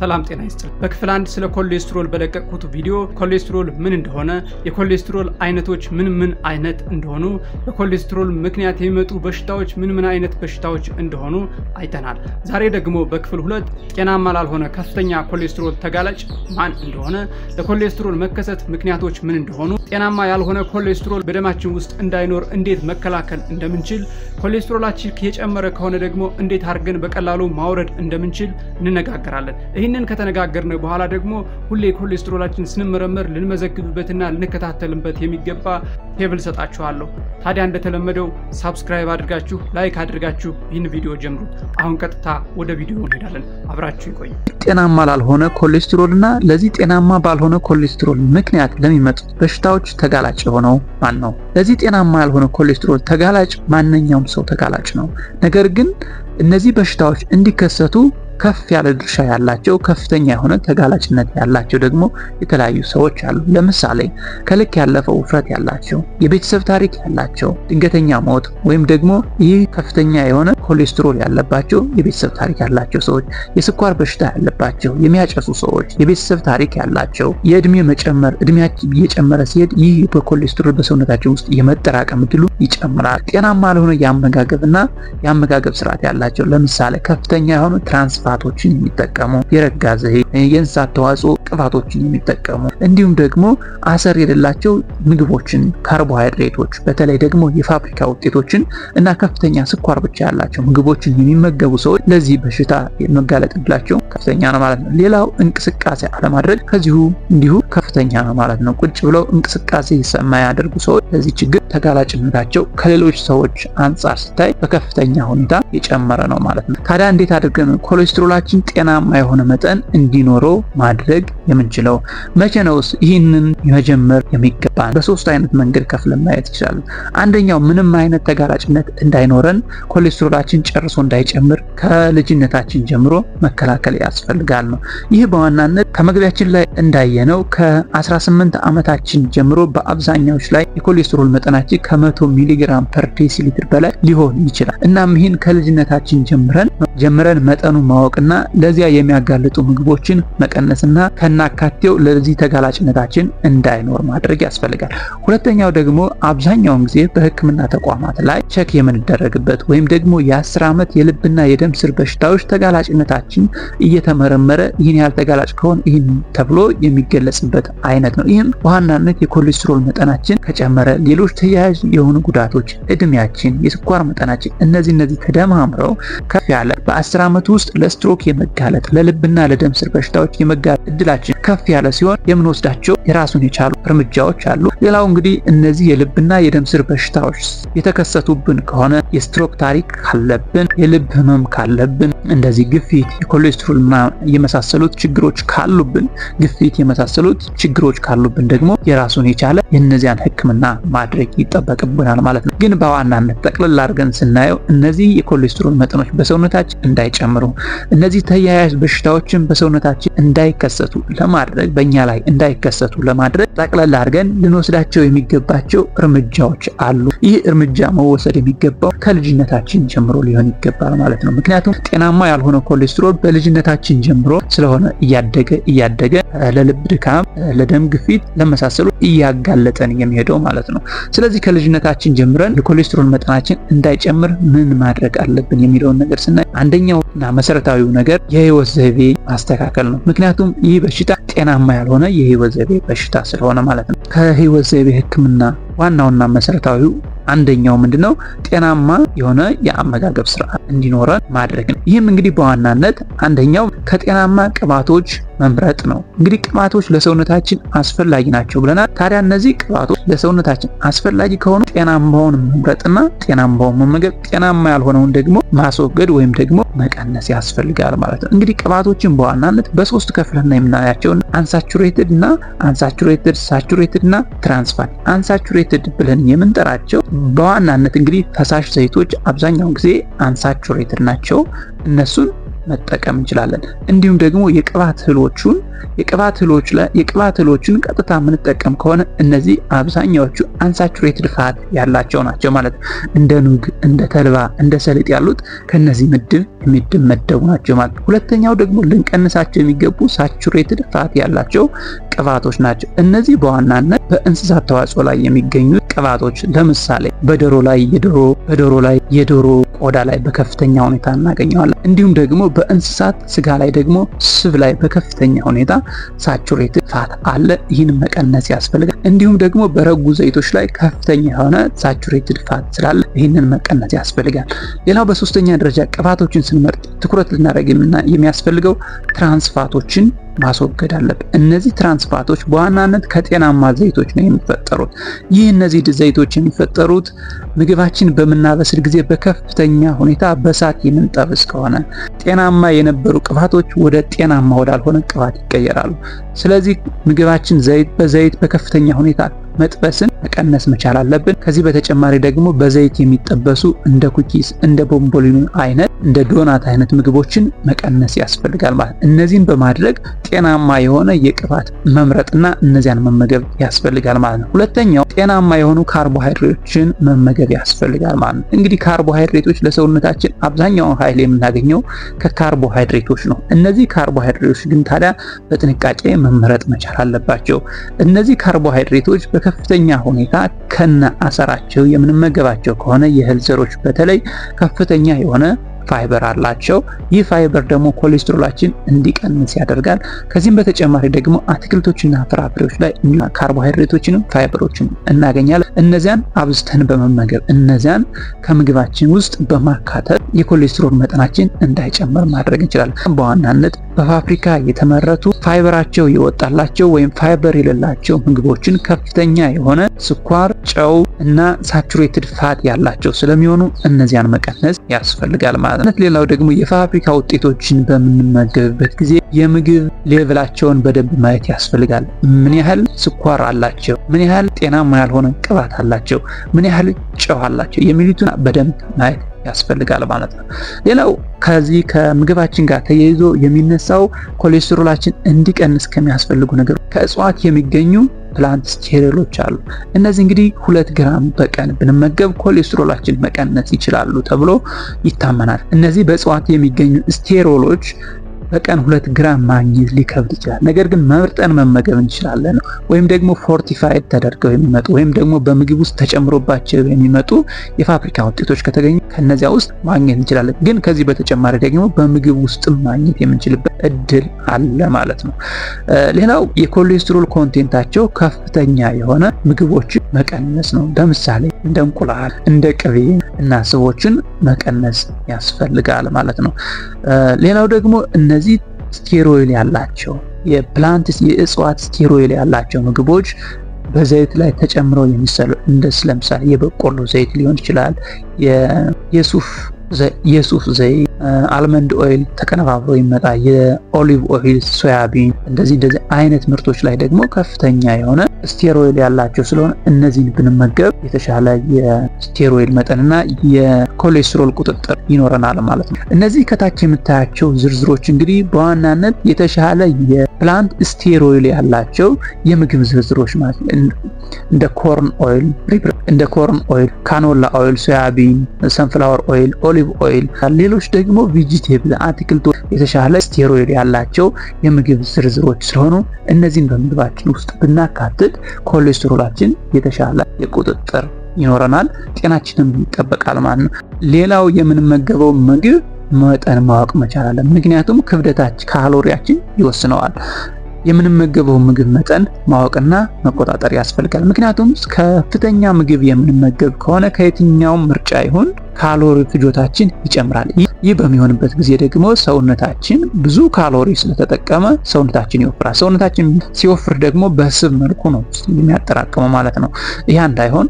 ሰላም ጤና ይስጥልኝ በክፍል 1 ስለ ኮሌስትሮል በለቀቁት ቪዲዮ ኮሌስትሮል ምን እንደሆነ የኮሌስትሮል አይነቶች ምን አይነት እንደሆኑ በኮሌስትሮል ምክንያት የሚመጡ በሽታዎች ምን አይነት በሽታዎች እንደሆኑ አይተናል ዛሬ ደግሞ በክፍል 2 ጤናማ ላልሆነ ከፍተኛ ኮሌስትሮል ተጋላጭ ማን እንደሆነ ለኮሌስትሮል መከሰት ምክንያቶች ምን እንደሆኑ ጤናማ ያልሆነ ኮሌስትሮል በደማችን ውስጥ እንዳይኖር እንዴት መከላከል እንደምንችል ኮሌስትሮላችን የጨመረ ከሆነ ደግሞ እንዴት አድርገን በቀላሉ ማውረድ እንደምንችል እንነጋገራለን ይህንን ከተነጋገርን በኋላ ደግሞ ሁሌ ኮሌስትሮላችን ስንመረመር ልንመዘግብበትና ልንከታተልበት የሚገባ ቴብል ሰጣችኋለሁ ታዲያ እንደተለመደው ሰብስክራይብ አድርጋችሁ ላይክ አድርጋችሁ ይህን ቪዲዮ ጀምሩ አሁን ቀጥታ ወደ ቪዲዮ እንሄዳለን አብራችሁ ይቆዩ ጤናማ ላልሆነ ኮሌስትሮልና ለዚህ ጤናማ ባልሆነ ኮሌስትሮል ምክንያት ለሚመጡ በሽታዎች ተጋላጭ ሆነው ማን ነው ለዚህ ጤናማ ያልሆነ ኮሌስትሮል ተጋላጭ ማንኛውም ሰው ተጋላጭ ነው ነገር ግን እነዚህ በሽታዎች እንዲከሰቱ ከፍ ያለ ድርሻ ያላቸው ከፍተኛ የሆነ ተጋላጭነት ያላቸው ደግሞ የተለያዩ ሰዎች አሉ ለምሳሌ ከልክ ያለፈው ውፍረት ያላቸው የቤተሰብ ታሪክ ያላቸው ድንገተኛ ሞት ወይም ደግሞ ይህ ከፍተኛ የሆነ ኮሌስትሮል ያለባቸው የቤተሰብ ታሪክ ያላቸው ሰዎች የስኳር በሽታ ያለባቸው የሚያጨሱ ሰዎች የቤተሰብ ታሪክ ያላቸው የእድሜ መጨመር እድሜያችን እየጨመረ ሲሄድ ይህ በኮሌስትሮል በሰውነታችን ውስጥ የመጠራቀም እድሉ ይጨምራል ጤናማ ያልሆነ ያመጋገብና ያመጋገብ ስርዓት ያላቸው ለምሳሌ ከፍተኛ የሆነ ትራንስፋቶችን የሚጠቀሙ የረጋ ዘይት የእንስሳት ተዋጽኦ ቅባቶችን የሚጠቀሙ እንዲሁም ደግሞ አሰር የሌላቸው ምግቦችን ካርቦሃይድሬቶች በተለይ ደግሞ የፋብሪካ ውጤቶችን እና ከፍተኛ ስኳር ብቻ ያላቸው ምግቦችን የሚመገቡ ሰዎች ለዚህ በሽታ የመጋለጥ እድላቸው ከፍተኛ ነው ማለት ነው ሌላው እንቅስቃሴ አለማድረግ ከዚሁ እንዲሁ ከፍተኛ ነው ማለት ነው ቁጭ ብለው እንቅስቃሴ የማያደርጉ ሰዎች ለዚህ ችግር ተጋላጭነታቸው ከሌሎች ሰዎች አንፃር ሲታይ በከፍተኛ ሁኔታ የጨመረ ነው ማለት ነው ታዲያ እንዴት አድርገን ኮሌስትሮላችን ጤናማ የሆነ መጠን እንዲኖረው ማድረግ የምንችለው መቼ ነውስ ይህንን መጀመር የሚገባን በሶስት አይነት መንገድ ከፍለን ማየት ይችላል አንደኛው ምንም አይነት ተጋላጭነት እንዳይኖረን ኮሌስትሮላችን ጨርሶ እንዳይጨምር ከልጅነታችን ጀምሮ መከላከል ያስፈልጋል ነው ይህ በዋናነት ከመግቢያችን ላይ እንዳየነው ከ18 ዓመታችን ጀምሮ በአብዛኛዎች ላይ የኮሌስትሮል መጠናችን ከ100 ሚሊግራም ፐር ዴሲሊትር በላይ ሊሆን ይችላል እናም ይህን ከልጅነታችን ጀምረን መጠኑ ማወቅና ለዚያ የሚያጋልጡ ምግቦችን መቀነስና ከናካቴው ለዚህ ተጋላጭነታችን እንዳይኖር ማድረግ ያስፈልጋል ሁለተኛው ደግሞ አብዛኛው ጊዜ በህክምና ተቋማት ላይ ቼክ የምንደረግበት ወይም ደግሞ የ10 ዓመት የልብና የደም ስር በሽታዎች ተጋላጭነታችን እየተመረመረ ይህን ያህል ተጋላጭ ከሆነ ይህን ተብሎ የሚገለጽበት አይነት ነው ይህም በዋናነት የኮሌስትሮል መጠናችን ከጨመረ ሌሎች ተያያዥ የሆኑ ጉዳቶች እድሜያችን የስኳር መጠናችን እነዚህ ተደማምረው ከፍ ያለ በ10 ዓመት ውስጥ ለስትሮክ የመጋለጥ ለልብና ለደም ስር በሽታዎች የመጋለጥ እድላችን ከፍ ያለ ሲሆን የምንወስዳቸው የራሱን የቻሉ እርምጃዎች አሉ ሌላው እንግዲህ እነዚህ የልብና የደም ስር በሽታዎች የተከሰቱብን ከሆነ የስትሮክ ታሪክ ካለብን የልብ ህመም ካለብን እንደዚህ ግፊት የኮሌስትሮል የመሳሰሉት ችግሮች ካሉብን ግፊት የመሳሰሉት ችግሮች ካሉብን ደግሞ የራሱን የቻለ የነዚያን ህክምና ማድረግ ይጠበቅብናል ማለት ነው ግን በዋናነት ጠቅለል አድርገን ስናየው እነዚህ የኮሌስትሮል መጠኖች በሰውነታችን እንዳይጨምሩ እነዚህ ተያያዥ በሽታዎችን በሰውነታችን እንዳይከሰቱ ለማድረግ በእኛ ላይ እንዳይከሰቱ ለማድረግ ጠቅለል አድርገን ልንወስዳቸው የሚገባቸው እርምጃዎች አሉ ይህ እርምጃ መወሰድ የሚገባው ከልጅነታችን ጀምሮ ሊሆን ይገባል ማለት ነው ምክንያቱም ጤናማ ያልሆነ ኮሌስትሮል በልጅነታችን ጀምሮ ስለሆነ እያደገ ለልብ ድካም ለደም ግፊት ለመሳሰሉ እያጋለጠን የሚሄደው ማለት ነው ስለዚህ ከልጅነታችን ጀምረን የኮሌስትሮል መጠናችን እንዳይጨምር ምን ማድረግ አለብን የሚለውን ነገር ስናይ አንደኛውና መሰረታዊው ነገር የህይወት ዘይቤ ማስተካከል ነው ምክንያቱም ይህ በሽታ ጤናማ ያልሆነ የህይወት ዘይቤ በሽታ ስለሆነ ማለት ነው ከህይወት ዘይቤ ህክምና ዋናውና መሰረታዊው አንደኛው ምንድነው ጤናማ የሆነ የአመጋገብ ስርዓት እንዲኖረን ማድረግ ነው ይህም እንግዲህ በዋናነት አንደኛው ከጤናማ ቅባቶች መምረጥ ነው እንግዲህ ቅባቶች ለሰውነታችን አስፈላጊ ናቸው ብለናል ታዲያ እነዚህ ቅባቶች ለሰውነታችን አስፈላጊ ከሆኑ ጤናማውን መምረጥና ጤናማውን መመገብ ጤናማ ያልሆነውን ደግሞ ማስወገድ ወይም ደግሞ መቀነስ ያስፈልጋል ማለት ነው እንግዲህ ቅባቶችን በዋናነት በሶስት ከፍለና የምናያቸው አንሳቹሬትድ እና ሳቹሬትድ እና ትራንስፋት አንሳቹሬትድ ብለን የምንጠራቸው በዋናነት እንግዲህ ፈሳሽ ዘይቶች አብዛኛው ጊዜ አንሳቹሬትድ ናቸው እነሱን መጠቀም እንችላለን። እንዲሁም ደግሞ የቅባት እህሎችን ቀጥታ የምንጠቀም ከሆነ እነዚህ አብዛኛዎቹ አንሳቹሬትድ ፋት ያላቸው ናቸው ማለት ነው። እንደ ኑግ፣ እንደ ተልባ፣ እንደ ሰሊጥ ያሉት ከነዚህ ምድብ የሚመደቡ ናቸው ማለት ነው። ሁለተኛው ደግሞ ልንቀንሳቸው የሚገቡ ሳቹሬትድ ፋት ያላቸው ቅባቶች ናቸው። እነዚህ በዋናነት በእንስሳት ተዋጽኦ ላይ የሚገኙ ቅባቶች ለምሳሌ በዶሮ ላይ የዶሮ ቆዳ ላይ በከፍተኛ ሁኔታ እናገኘዋለን። እንዲሁም ደግሞ በእንስሳት ስጋ ላይ ደግሞ ስብ ላይ በከፍተኛ ሁኔታ ሳቹሬትድ ፋት አለ። ይህን መቀነስ ያስፈልጋል። እንዲሁም ደግሞ በረጉ ዘይቶች ላይ ከፍተኛ የሆነ ሳቹሬትድ ፋት ስላለ ይህንን መቀነስ ያስፈልጋል። ሌላው በሶስተኛ ደረጃ ቅባቶችን ስንመርጥ ትኩረት ልናደርግ የሚያስፈልገው ትራንስፋቶችን ማስወገድ አለብን። እነዚህ ትራንስፋቶች በዋናነት ከጤናማ ዘይቶች ነው የሚፈጠሩት። እነዚህ ዘይቶች የሚፈጠሩት ምግባችን በምናበስል ጊዜ በከፍተኛ ሁኔታ በእሳት የምንጠብስ ከሆነ ጤናማ የነበሩ ቅባቶች ወደ ጤናማ ወዳልሆነ ቅባት ይቀየራሉ። ስለዚህ ምግባችን በዘይት በከፍተኛ ሁኔታ መጥበስን መቀነስ መቻል አለብን። ከዚህ በተጨማሪ ደግሞ በዘይት የሚጠበሱ እንደ ኩኪስ፣ እንደ ቦምቦሊኖ አይነት፣ እንደ ዶናት አይነት ምግቦችን መቀነስ ያስፈልጋል ማለት ነው። እነዚህን በማድረግ ጤናማ የሆነ የቅባት መምረጥና እነዚያን መመገብ ያስፈልጋል ማለት ነው። ሁለተኛው ጤናማ የሆኑ ካርቦሃይድሬቶችን መመገብ ያስፈልጋል ማለት ነው። እንግዲህ ካርቦሃይድሬቶች ለሰውነታችን አብዛኛውን ኃይል የምናገኘው ከካርቦሃይድሬቶች ነው። እነዚህ ካርቦሃይድሬቶች ግን ታዲያ በጥንቃቄ መመረጥ መቻል አለባቸው። እነዚህ ካርቦሃይድሬቶች በከፍተኛ ሁኔታ ከነ አሰራቸው የምንመገባቸው ከሆነ የእህል ዘሮች በተለይ ከፍተኛ የሆነ ፋይበር አላቸው። ይህ ፋይበር ደግሞ ኮሌስትሮላችን እንዲቀንስ ያደርጋል። ከዚህም በተጨማሪ ደግሞ አትክልቶችና ፍራፍሬዎች ላይ ካርቦሃይድሬቶችንም ፋይበሮችን እናገኛለን። እነዚያን አብዝተን በመመገብ እነዚያን ከምግባችን ውስጥ በማካተት የኮሌስትሮል መጠናችን እንዳይጨምር ማድረግ እንችላለን። በዋናነት በፋብሪካ የተመረቱ ፋይበራቸው የወጣላቸው ወይም ፋይበር የሌላቸው ምግቦችን ከፍተኛ የሆነ ስኳር፣ ጨው እና ሳቹሬትድ ፋት ያላቸው ስለሚሆኑ እነዚያን መቀነስ ያስፈልጋል ማለት ነው። ሌላው ደግሞ የፋብሪካ ውጤቶችን በምንመገብበት ጊዜ የምግብ ሌቭላቸውን በደንብ ማየት ያስፈልጋል። ምን ያህል ስኳር አላቸው፣ ምን ያህል ጤናማ ያልሆነ ቅባት አላቸው፣ ምን ያህል ጨው አላቸው የሚሉትን በደንብ ማየት ያስፈልጋል ማለት ነው። ሌላው ከዚህ ከምግባችን ጋር ተያይዞ የሚነሳው ኮሌስትሮላችን እንዲቀንስ ከሚያስፈልጉ ነገሮች ከእጽዋት የሚገኙ ፕላንት ስቴሮሎች አሉ። እነዚህ እንግዲህ 2 ግራም በቀን ብንመገብ ኮሌስትሮላችን መቀነስ ይችላሉ ተብሎ ይታመናል። እነዚህ በእጽዋት የሚገኙ ስቴሮሎች በቀን 2 ግራም ማግኘት ሊከብድ ይችላል። ነገር ግን መርጠን መመገብ እንችላለን። ወይም ደግሞ ፎርቲፋይድ ተደርገው የሚመጡ ወይም ደግሞ በምግብ ውስጥ ተጨምሮባቸው የሚመጡ የፋብሪካ ውጤቶች ከተገኙ ከነዚያ ውስጥ ማግኘት እንችላለን። ግን ከዚህ በተጨማሪ ደግሞ በምግብ ውስጥ ማግኘት የምንችልበት እድል አለ ማለት ነው። ሌላው የኮሌስትሮል ኮንቴንታቸው ከፍተኛ የሆነ ምግቦችን መቀነስ ነው። ለምሳሌ እንደ እንቁላል፣ እንደ ቅቤ እና ስቦችን መቀነስ ያስፈልጋል ማለት ነው። ሌላው ደግሞ እነዚህ ስቴሮይድ ያላቸው የእጽዋት ስቴሮይድ ያላቸው ምግቦች በዘይት ላይ ተጨምረው የሚሰሩ ለምሳሌ የበቆሎ ዘይት ሊሆን ይችላል፣ የሱፍ ዘይት፣ አልመንድ ኦይል ተቀነባብሮ ይመጣ፣ የኦሊቭ ኦይል፣ ሶያቢን እንደዚህ አይነት ምርቶች ላይ ደግሞ ከፍተኛ የሆነ ስቴሮይድ ያላቸው ስለሆነ እነዚህን ብንመገብ የተሻለ የስቴሮይድ መጠንና የኮሌስትሮል ቁጥጥር ይኖረናል ማለት ነው። እነዚህ ከታች የምታያቸው ዝርዝሮች እንግዲህ በዋናነት የተሻለ የፕላንት ስቴሮይድ ያላቸው የምግብ ዝርዝሮች ማለት ነው። እንደ ኮርን ኦይል፣ ካኖላ ኦይል፣ ሶያቢን፣ ሰንፍላወር ኦይል፣ ኦሊቭ ኦይል፣ ሌሎች ደግሞ ቬጂቴብል አትክልቶች የተሻለ ስቴሮይድ ያላቸው የምግብ ዝርዝሮች ስለሆኑ እነዚህን በምግባችን ውስጥ ብናካትት ኮሌስትሮላችን የተሻለ የቁጥጥር ይኖረናል፣ ጤናችንም ይጠበቃል ማለት ነው። ሌላው የምንመገበው ምግብ መጠን ማወቅ መቻል አለ። ምክንያቱም ክብደታችን ካሎሪያችን ይወስነዋል። የምንመገበው ምግብ መጠን ማወቅና መቆጣጠር ያስፈልጋል። ምክንያቱም ከፍተኛ ምግብ የምንመገብ ከሆነ ከየትኛው ምርጫ ይሁን ካሎሪ ፍጆታችን ይጨምራል። ይህ በሚሆንበት ጊዜ ደግሞ ሰውነታችን ብዙ ካሎሪ ስለተጠቀመ ሰውነታችን ይወፍራል። ሰውነታችን ሲወፍር ደግሞ በስብ መልኩ ነው የሚያጠራቅመው ማለት ነው። ይህ እንዳይሆን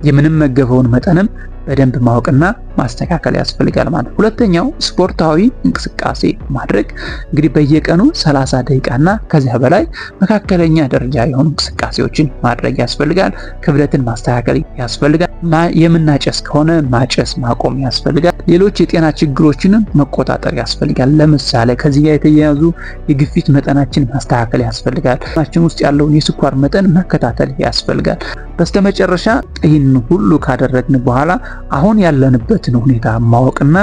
የምንመገበውን መጠንም በደንብ ማወቅና ማስተካከል ያስፈልጋል ማለት። ሁለተኛው ስፖርታዊ እንቅስቃሴ ማድረግ እንግዲህ በየቀኑ 30 ደቂቃና ከዚያ በላይ መካከለኛ ደረጃ የሆኑ እንቅስቃሴዎችን ማድረግ ያስፈልጋል። ክብደትን ማስተካከል ያስፈልጋል። የምናጨስ ከሆነ ማጨስ ማቆም ያስፈልጋል። ሌሎች የጤና ችግሮችንም መቆጣጠር ያስፈልጋል። ለምሳሌ ከዚህ ጋር የተያያዙ የግፊት መጠናችን ማስተካከል ያስፈልጋል። ማችን ውስጥ ያለውን የስኳር መጠን መከታተል ያስፈልጋል። በስተመጨረሻ ይህን ሁሉ ካደረግን በኋላ አሁን ያለንበትን ሁኔታ ማወቅና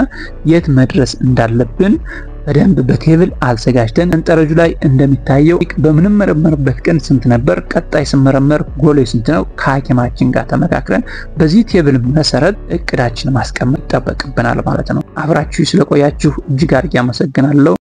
የት መድረስ እንዳለብን በደንብ በቴብል አዘጋጅተን እንጠረጁ ላይ እንደሚታየው በምንመረመርበት ቀን ስንት ነበር፣ ቀጣይ ስንመረመር ጎሌ ስንት ነው፣ ከሐኪማችን ጋር ተመካክረን በዚህ ቴብል መሰረት እቅዳችን ማስቀመጥ ይጠበቅብናል ማለት ነው። አብራችሁ ስለቆያችሁ እጅግ አድርጌ አመሰግናለሁ።